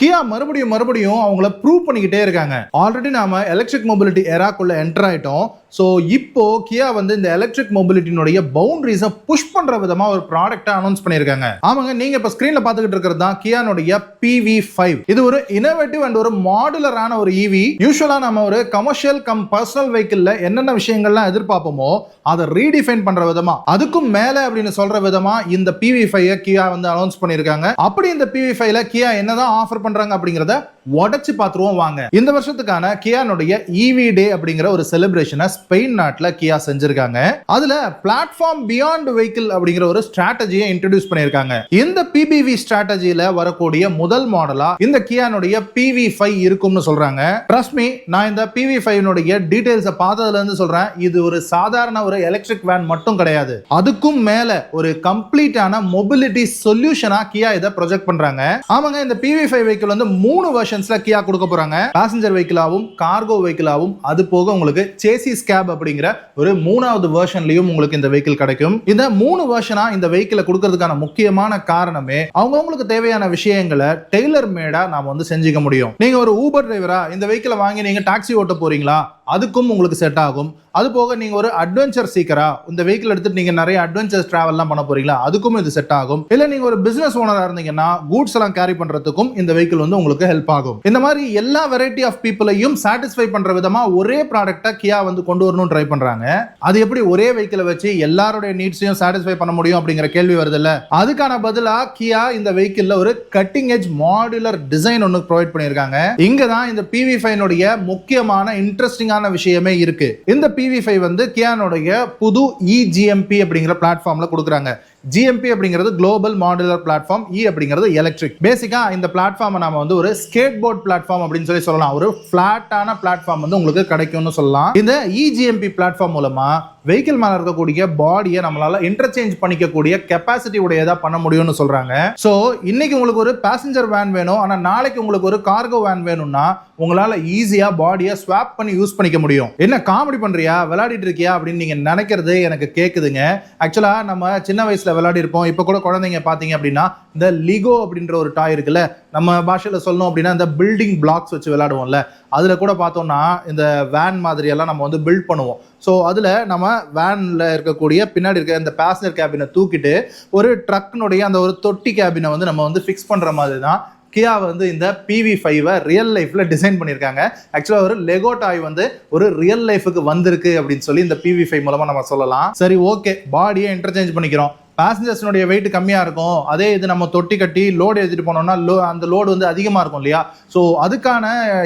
கியா மறுபடியும் அவங்கள ப்ரூவ் பண்ணிக்கிட்டே இருக்காங்க. ஆல்ரெடி நாம எலக்ட்ரிக் மொபிலிட்டி எராக்குள்ள என்டர் ஆயிட்டோம். ஸோ இப்போ கியா வந்து இந்த எலக்ட்ரிக் மொபிலிட்டினுடைய பவுண்டரிஸை புஷ் பண்ற விதமா ஒரு ப்ராடக்ட்டை அனௌன்ஸ் பண்ணியிருக்காங்க. ஆமாங்க, நீங்க இப்போ ஸ்கிரீன்ல பார்த்துக்கிட்டு இருக்கிறது தான் கியானுடைய PV5. இது ஒரு இனோவேட்டிவ் அண்ட் ஒரு மாடுலரான ஒரு EV. யூஸ்வலா நம்ம ஒரு கமர்ஷியல் பர்சனல் வெஹிக்கிள்ல என்னென்ன விஷயங்கள்லாம் எதிர்பார்ப்போமோ அதை ரீடிஃபைன் பண்ற விதமா, அதுக்கும் மேல அப்படின்னு சொல்ற விதமா இந்த PV5 கியா வந்து அனௌன்ஸ் பண்ணியிருக்காங்க. அப்படி இந்த PV5ல கியா என்னதான் ஆஃபர் பண்றாங்க அப்படிங்கறத உடைச்சு பார்த்துருவோம் வாங்க. இந்த வருஷத்துக்கான கியானுடைய EV டே அப்படிங்கிற ஒரு செலிப்ரேஷனை ஸ்பெயின் நாட்டுல கியா செஞ்சிருக்காங்க. அதுல பிளாட்ஃபார்ம் பியாண்ட் வெஹிக்கிள் அப்படிங்கிற ஒரு ஸ்ட்ராட்டஜியை இன்ட்ரோடியூஸ் பண்ணியிருக்காங்க. இந்த PBV ஸ்ட்ராட்டஜியில வரக்கூடிய முதல் மாடலா இந்த கியானுடைய PV5 இருக்கும்னு சொல்றாங்க. ட்ரஸ்ட் மீ, நான் இந்த PV5 டீடைல்ஸ் பார்த்ததுல இருந்து சொல்றேன், இது ஒரு சாதாரண ஒரு எலக்ட்ரிக் வேன் மட்டும் கிடையாது. அதுக்கும் மேல ஒரு கம்ப்ளீட்டான மொபிலிட்டி சொல்யூஷனா கியா இதை ப்ரொஜெக்ட் பண்றாங்க. ஆமாங்க, இந்த PV5 வெஹிக்கிள் வந்து 3 வெர்ஷன்ஸ்ல கியா கொடுக்க போறாங்க. பேசஞ்சர் வெஹிக்கிளாவும் கார்கோ வெஹிக்கிளாவும், அது போக உங்களுக்கு சேசிஸ் கேப் அப்படிங்கிற ஒரு 3வது வெர்ஷன்லயும் உங்களுக்கு இந்த வெஹிக்கிள் கிடைக்கும். இந்த 3 வெர்ஷனா இந்த வெஹிக்கிளை கொடுக்கிறதுக்கான முக்கியமான காரணமே அவங்களுக்கு தேவையான விஷயங்களை டெய்லர் மேடா நாம வந்து செஞ்சுக்க முடியும். நீங்க ஒரு ஊபர் டிரைவரா இந்த வெஹிக்கிளை வாங்கி நீங்க டாக்ஸி ஓட்ட போறீங்களா, அதுக்கும் உங்களுக்கு செட் ஆகும். அது போக நீங்க ஒரு அட்வென்ச்சர் சீக்கரா இந்த வெஹிக்கிள் எடுத்துட்டு நீங்க நிறைய அட்வென்ச்சர் டிராவல்லாம் பண்ண போறீங்களா, அதுக்கும் இது செட் ஆகும். இல்ல நீங்க ஒரு பிசினஸ் ஓனரா இருந்தீங்கன்னா கூட்ஸ் எல்லாம் கேரி பண்றதுக்கும் இந்த வெஹிக்கிள் வந்து உங்களுக்கு ஹெல்ப் ஆகும். இந்த மாதிரி எல்லா வெரைட்டி ஆஃப் பீப்புளையும் சாட்டிஸ்ஃபை பண்ற விதமா ஒரே ப்ராடக்ட்டை கியா வந்து கொண்டு வரணும் ட்ரை பண்றாங்க. அது எப்படி ஒரே வெஹிக்கிளை வச்சு எல்லாரோட நீட்ஸையும் சாட்டிஸ்ஃபை பண்ண முடியும் அப்படிங்கிற கேள்வி வருது இல்ல. அதுக்கான பதிலா கியா இந்த வெஹிக்கிள்ல ஒரு கட்டிங் எட்ஜ் மாடுலர் டிசைன் ஒன்னு ப்ரொவைட் பண்ணிருக்காங்க. இங்க தான் இந்த PV5 முக்கியமான இன்ட்ரெஸ்டிங்கான விஷயமே இருக்கு. இந்த PV5 வந்து கியானுடைய புது eGMP அப்படிங்கிற பிளாட்ஃபார்ம்ல கொடுக்குறாங்க. GMP அப்படிங்கிறது குளோபல் மாடுலர் பிளாட்ஃபார்ம், E அப்படிங்கிறது எலக்ட்ரிக். பேசிக்கா இந்த பிளாட்ஃபார்மை நாம வந்து ஒரு ஸ்கேட் போர்ட் பிளாட்ஃபார்ம் அப்படின்னு சொல்லலாம். ஒரு பிளாட்டான பிளாட்ஃபார்ம் வந்து உங்களுக்கு கிடைக்கும்னு சொல்லலாம். இந்த eGMP பிளாட்ஃபார்ம் மூலமா வெஹிக்கிள் மேல இருக்கக்கூடிய பாடியை நம்மளால இன்டர்சேஞ்ச் பண்ணிக்கக்கூடிய கெப்பாசிட்டி உடையதா பண்ண முடியும்னு சொல்றாங்க. சோ இன்னைக்கு உங்களுக்கு ஒரு பேசஞ்சர் வேன் வேணும், ஆனா நாளைக்கு உங்களுக்கு ஒரு கார்கோ வேன் வேணும்னா உங்களால ஈஸியா பாடியை ஸ்வாப் பண்ணி யூஸ் பண்ணிக்க முடியும். என்ன காமெடி பண்றியா, விளையாடிட்டு இருக்கியா அப்படின்னு நீங்க நினைக்கிறது எனக்கு கேக்குதுங்க. ஆக்சுவலா நம்ம சின்ன வயசுல விளையாடி இருப்போம். இப்ப கூட குழந்தைங்க பாத்தீங்க அப்படின்னா இந்த லிகோ அப்படின்ற ஒரு டாய் இருக்குல்ல, நம்ம பாஷையில சொல்லணும் அப்படின்னா இந்த பில்டிங் பிளாக்ஸ் வச்சு விளையாடுவோம்ல, அதுல கூட பார்த்தோம்னா இந்த வேன் மாதிரி எல்லாம் நம்ம வந்து பில்ட் பண்ணுவோம். ஸோ அதில் நம்ம வேனில் இருக்கக்கூடிய பின்னாடி இருக்க இந்த பேசஞ்சர் கேபினை தூக்கிட்டு ஒரு ட்ரக்னுடைய அந்த ஒரு தொட்டி கேபினை வந்து நம்ம வந்து ஃபிக்ஸ் பண்ணுற மாதிரி தான் கியா வந்து இந்த PV5 ரியல் லைஃப்ல டிசைன் பண்ணியிருக்காங்க. ஆக்சுவலாக ஒரு லெகோ டாய் வந்து ஒரு ரியல் லைஃபுக்கு வந்திருக்கு அப்படின்னு சொல்லி இந்த PV5 மூலமா நம்ம சொல்லலாம். சரி, ஓகே, பாடியை இன்டர்சேஞ்ச் பண்ணிக்கிறோம். பேசஞ்சர்ஸ்னுடைய வெயிட் கம்மியா இருக்கும். அதே இது நம்ம தொட்டி கட்டி லோடு எடுத்துட்டு போனோம்னா அந்த லோடு வந்து அதிகமா இருக்கும் இல்லையா. ஸோ அதுக்கான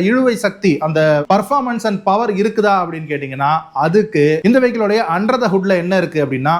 இழுவை சக்தி, அந்த பர்ஃபார்மன்ஸ் அண்ட் பவர் இருக்குதா அப்படின்னு கேட்டீங்கன்னா அதுக்கு இந்த வெஹிக்கிளோடைய அண்டர் த ஹுட்ல என்ன இருக்கு அப்படின்னா,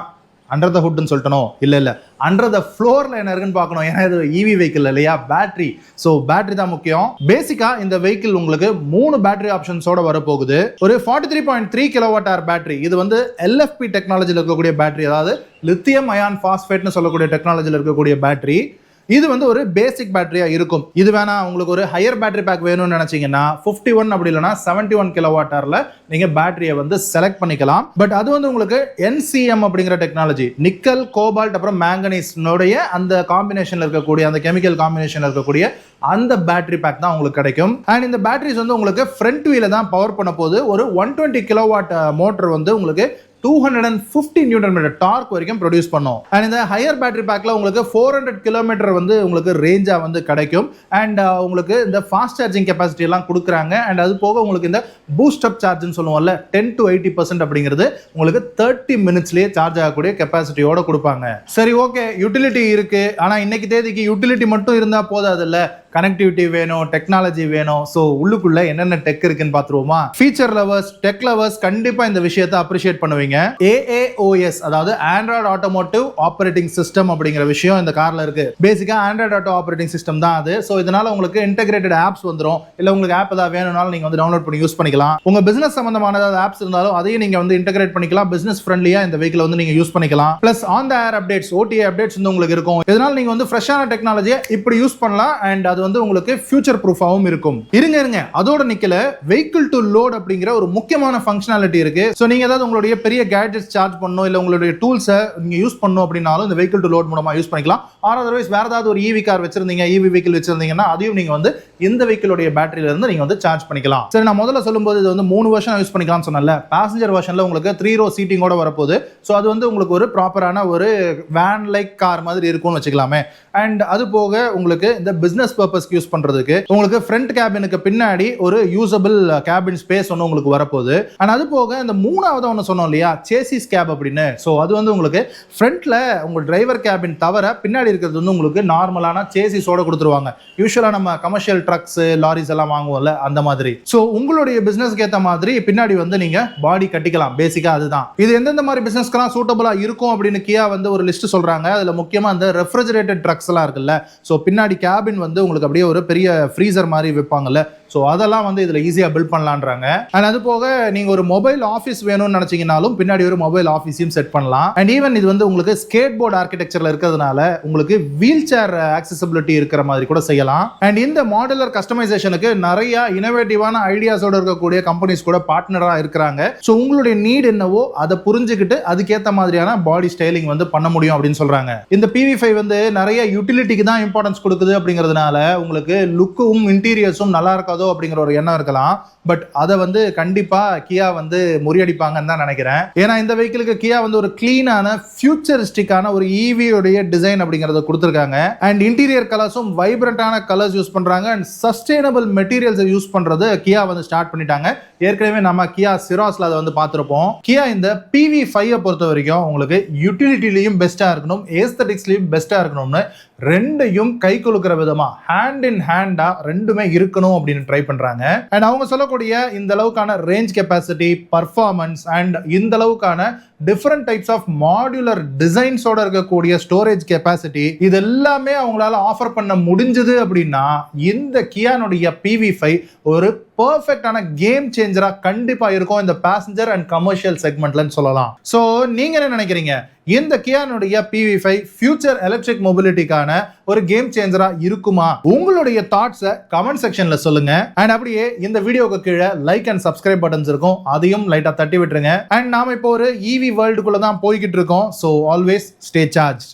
அண்டர் த ஹுட்னு சொல்லிட்டனோ இல்ல அண்டர் த ஃப்ளோர்ல என்ன இருக்குன்னு பார்க்கணும். ஏன்னா இது EV வெஹிக்கிள் இல்லையா, பேட்டரி. ஸோ பேட்டரி தான் முக்கியம். பேசிக்கா இந்த வெஹிக்கிள் உங்களுக்கு 3 பேட்டரி ஆப்ஷன்ஸோட வரப்போகுது. ஒரு 43.3 kWh பேட்டரி. இது வந்து LFP டெக்னாலஜியில் இருக்கக்கூடிய பேட்டரி, அதாவது லித்தியம் அயான் பாஸ்பேட்னு சொல்லக்கூடிய டெக்னாலஜியில் இருக்கக்கூடிய பேட்டரி. இது வந்து ஒரு பேசிக் பேட்டரியா இருக்கும். இது வேணா உங்களுக்கு ஒரு ஹையர் பேட்டரி பேக் வேணும்னு நினைச்சீங்கன்னா 51 அப்படி இல்லைனா 71 kWhல நீங்க பேட்டரியை வந்து செலக்ட் பண்ணிக்கலாம். பட் அது வந்து உங்களுக்கு NCM அப்படிங்கிற டெக்னாலஜி, நிக்கல் கோபால்ட் அப்புறம் மேங்கனீஸ்னுடைய அந்த காம்பினேஷன்ல இருக்கக்கூடிய அந்த கெமிக்கல் காம்பினேஷன்ல இருக்கக்கூடிய அந்த பேட்டரி பேக் தான் உங்களுக்கு கிடைக்கும். அண்ட் இந்த பேட்டரிஸ் வந்து உங்களுக்கு ஃப்ரண்ட் வீல தான் பவர் பண்ண போது. ஒரு 120 kW மோட்டர் வந்து உங்களுக்கு 250 நியூட்டன் மீட்டர் டார்க் வரைக்கும் ப்ரொடியூஸ் பண்ணும். அண்ட் இந்த ஹையர் பேட்டரி பேக்ல உங்களுக்கு 400 கிலோமீட்டர் வந்து உங்களுக்கு ரேஞ்சா வந்து கிடைக்கும். அண்ட் உங்களுக்கு இந்த ஃபாஸ்ட் சார்ஜிங் கெப்பாசிட்டி எல்லாம் கொடுக்குறாங்க. அண்ட் அது போக உங்களுக்கு இந்த பூஸ்ட் அப் சார்ஜ்னு சொல்லுவோம்ல, 10 to 80% அப்படிங்கிறது உங்களுக்கு 30 மினிட்ஸ்லயே சார்ஜ் ஆகக்கூடிய கெப்பாசிட்டியோட கொடுப்பாங்க. சரி, ஓகே, யூட்டிலிட்டி இருக்கு. ஆனா இன்னைக்கு தேதிக்கு யூட்டிலிட்டி மட்டும் இருந்தா போதாது இல்ல, கனெக்டிவிட்டி வேணும், டெக்னாலஜி வேணும். ஸோ உள்ளுக்குள்ள என்னென்ன டெக் இருக்குன்னு பார்த்துருவோமா. ஃபீச்சர் லவர்ஸ், டெக் லவர்ஸ் கண்டிப்பா இந்த விஷயத்தை அப்ரிஷியேட் பண்ணுவீங்க. AAOS, அதாவது ஆண்ட்ராய்டு ஆட்டோமோட்டிவ் ஆப்பரேட்டிங் சிஸ்டம் அப்படிங்கிற விஷயம் இந்த கார்ல இருக்கு. பேசிக்கா ஆண்ட்ராய்டு ஆட்டோ ஆப்பரேட்டிங் சிஸ்டம் தான் அது. ஸோ இதனால உங்களுக்கு இன்டெகிரேட்டட் ஆப்ஸ் வந்துடும். இல்ல உங்களுக்கு ஆப் ஏதாவது வேணும்னாலும் நீங்க வந்து டவுன்லோட் பண்ணி யூஸ் பண்ணிக்கலாம். உங்க பிசினஸ் சம்பந்தமான ஏதாவது ஆப்ஸ் இருந்தாலும் அதையும் நீங்க வந்து இன்டெகிரேட் பண்ணிக்கலாம். பிசினஸ் ஃப்ரெண்ட்லியா இந்த வெஹிக்கிள் வந்து நீங்க யூஸ் பண்ணிக்கலாம். Plus on the air updates, OTA updates வந்து உங்களுக்கு இருக்கும். இதனால நீங்க வந்து ஃப்ரெஷ்ஷான டெக்னாலஜியை இப்படி யூஸ் பண்ணலாம். அண்ட் அது அது வந்து உங்களுக்கு ஃபியூச்சர் ப்ரூஃபாவும் இருக்கும். இருங்க அதோட நிக்கல, வெஹிக்கிள் டு லோட் அப்படிங்கிற ஒரு முக்கியமான ஃபங்க்ஷனாலிட்டி இருக்கு. ஸோ நீங்க ஏதாவது உங்களுடைய பெரிய கேட்ஜெட்ஸ் சார்ஜ் பண்ணணும், இல்ல உங்களுடைய டூல்ஸை நீங்க யூஸ் பண்ணணும் அப்படின்னாலும் இந்த வெஹிக்கிள் டு லோட் மூலமா யூஸ் பண்ணிக்கலாம். ஆர் அதர்வைஸ் வேற ஏதாவது ஒரு ஈவி கார் வச்சிருந்தீங்க, ஈவி வெஹிக்கிள் வச்சிருந்தீங்கன்னா அதையும் நீங்க வந்து இந்த வெஹிக்கிளோட பேட்டரியில இருந்து நீங்க வந்து சார்ஜ் பண்ணிக்கலாம். சரி, நான் முதல்ல சொல்லும்போது இது வந்து 3 வருஷம் யூஸ் பண்ணிக்கலாம்னு சொன்னல. பேசஞ்சர் வெர்ஷன்ல உங்களுக்கு 3 row சீட்டிங்கோட வரப்போகுது. ஸோ அது வந்து உங்களுக்கு ஒரு ப்ராப்பரான ஒரு வேன் லைக் கார் மாதிரி இருக்கும்னு வச்சுக்கலாமே. அண்ட் அது போக உங்களுக்கு இந்த பிசினஸ் பர்பஸ்க்கு யூஸ் பண்றதுக்கு உங்களுக்கு ஃப்ரண்ட் கேபினுக்கு பின்னாடி ஒரு யூசபிள் கேபின் ஸ்பேஸ் ஒன்று உங்களுக்கு வரப்போகுது. அண்ட் அது போக இந்த மூணாவது ஒன்று சொன்னோம் இல்லையா, சேசிஸ் கேப் அப்படின்னு. ஸோ அது வந்து உங்களுக்கு ஃப்ரண்ட்ல உங்க டிரைவர் கேபின் தவிர பின்னாடி இருக்கிறது வந்து உங்களுக்கு நார்மலான சேசிஸோட கொடுத்துருவாங்க. யூஸ்வலா நம்ம கமர்ஷியல் ட்ரக்ஸ் லாரிஸ் எல்லாம் வாங்குவோம்ல அந்த மாதிரி. ஸோ உங்களுடைய பிசினஸ்க்கு ஏற்ற மாதிரி பின்னாடி வந்து நீங்க பாடி கட்டிக்கலாம். பேசிக்கா அதுதான். இது எந்தெந்த மாதிரி பிசினஸ்க்கெல்லாம் சூட்டபிளா இருக்கும் அப்படின்னு கியா வந்து ஒரு லிஸ்ட் சொல்றாங்க. அதுல முக்கியமா அந்த ரெஃப்ரிஜரேட்டட் ட்ரக்ஸ் எல்லாம் இருக்குல்ல. ஸோ பின்னாடி கேபின் வந்து உங்களுக்கு அப்படியே ஒரு பெரிய ஃப்ரீசர் மாதிரி வைப்பாங்கல்ல. ஸோ அதெல்லாம் வந்து இதில் ஈஸியாக பில்ட் பண்ணலான்றாங்க. அண்ட் அது போக நீங்கள் ஒரு மொபைல் ஆஃபீஸ் வேணும்னு நினச்சிங்கனாலும் பின்னாடி ஒரு மொபைல் ஆஃபீஸையும் செட் பண்ணலாம். அண்ட் ஈவன் இது வந்து உங்களுக்கு ஸ்கேட் போர்டு ஆர்கிடெக்சரில் இருக்கிறதுனால உங்களுக்கு வீல் சேர் ஆக்சசிபிலிட்டி இருக்கிற மாதிரி கூட செய்யலாம். அண்ட் இந்த மாடுலர் கஸ்டமைசேஷனுக்கு நிறைய இனோவேட்டிவான ஐடியாஸோட இருக்கக்கூடிய கம்பெனிஸ் கூட பார்ட்னராக இருக்கிறாங்க. ஸோ உங்களுடைய நீட் என்னவோ அதை புரிஞ்சுக்கிட்டு அதுக்கேற்ற மாதிரியான பாடி ஸ்டைலிங் வந்து பண்ண முடியும் அப்படின்னு சொல்றாங்க. இந்த PV5 வந்து நிறைய யூட்டிலிட்டிக்கு தான் இம்பார்ட்டன்ஸ் கொடுக்குது அப்படிங்கிறதுனால உங்களுக்கு லுக்கும் இன்டீரியர்ஸும் நல்லா இருக்காது அப்படிங்கிற ஒரு எண்ணம் இருக்கலாம். பட் அதை வந்து கண்டிப்பா கியா வந்து முறியடிப்பாங்கன்னு தான் நினைக்கிறேன். ஏன்னா இந்த வெஹிக்கிளுக்கு கியா வந்து ஒரு கிளீனான ஃபியூச்சரிஸ்டிக்கான ஒரு ஈவியோடைய டிசைன் அப்படிங்கறத கொடுத்துருக்காங்க. அண்ட் இன்டீரியர் கலர்ஸும் வைப்ரண்டான கலர்ஸ் யூஸ் பண்றாங்க. அண்ட் சஸ்டைனபிள் மெட்டீரியல்ஸ் யூஸ் பண்றது கியா வந்து ஸ்டார்ட் பண்ணிட்டாங்க. ஏற்கனவே நம்ம கியா சிராஸ்ல அதை வந்து பார்த்திருப்போம். கியா இந்த PV5 பொறுத்த வரைக்கும் உங்களுக்கு யூட்டிலிட்டிலையும் பெஸ்டா இருக்கணும், ஏஸ்தட்டிக்ஸ்லயும் பெஸ்டா இருக்கணும்னு ரெண்டையும் கை கொலுக்கிற விதமா ஹேண்ட் இன் ஹேண்டா ரெண்டுமே இருக்கணும் அப்படின்னு ட்ரை பண்றாங்க. அண்ட் அவங்க சொல்லக்கூடிய இந்த அளவுக்கான ரேஞ்ச் கெப்பாசிட்டி, பர்ஃபார்மன்ஸ் அண்ட் இந்த அளவுக்கான டிஃபரெண்ட் டைப்ஸ் ஆஃப் மாடுலர் டிசைன்ஸோட இருக்கக்கூடிய ஸ்டோரேஜ் கெப்பாசிட்டி, இது எல்லாமே அவங்களால ஆஃபர் பண்ண முடிஞ்சது அப்படின்னா இந்த கியானுடைய PV5 ஒரு பெர்ஃபெக்ட்டான கேம் சேஞ்சரா கண்டிப்பா இருக்கும் இந்த பேசஞ்சர் அண்ட் கமர்ஷியல் செக்மெண்ட்லன்னு சொல்லலாம். சோ நீங்க என்ன நினைக்கிறீங்க? இந்த கியானுடைய PV5 ஃபியூச்சர் எலக்ட்ரிக் மொபிலிட்டிக்கான ஒரு கேம் சேஞ்சரா இருக்குமா? உங்களுடைய தாட்ஸை கமெண்ட் செக்ஷன்ல சொல்லுங்க. அண்ட் அப்படியே இந்த வீடியோக்கு கீழே லைக் அண்ட் சப்ஸ்கிரைப் பட்டன்ஸ் இருக்கும், அதையும் லைட்டா தட்டி விட்டுருங்க. அண்ட் நாம இப்போ ஒரு EV வேர்ல்டுக்குள்ள தான் போய்கிட்டு இருக்கோம். So always stay charge.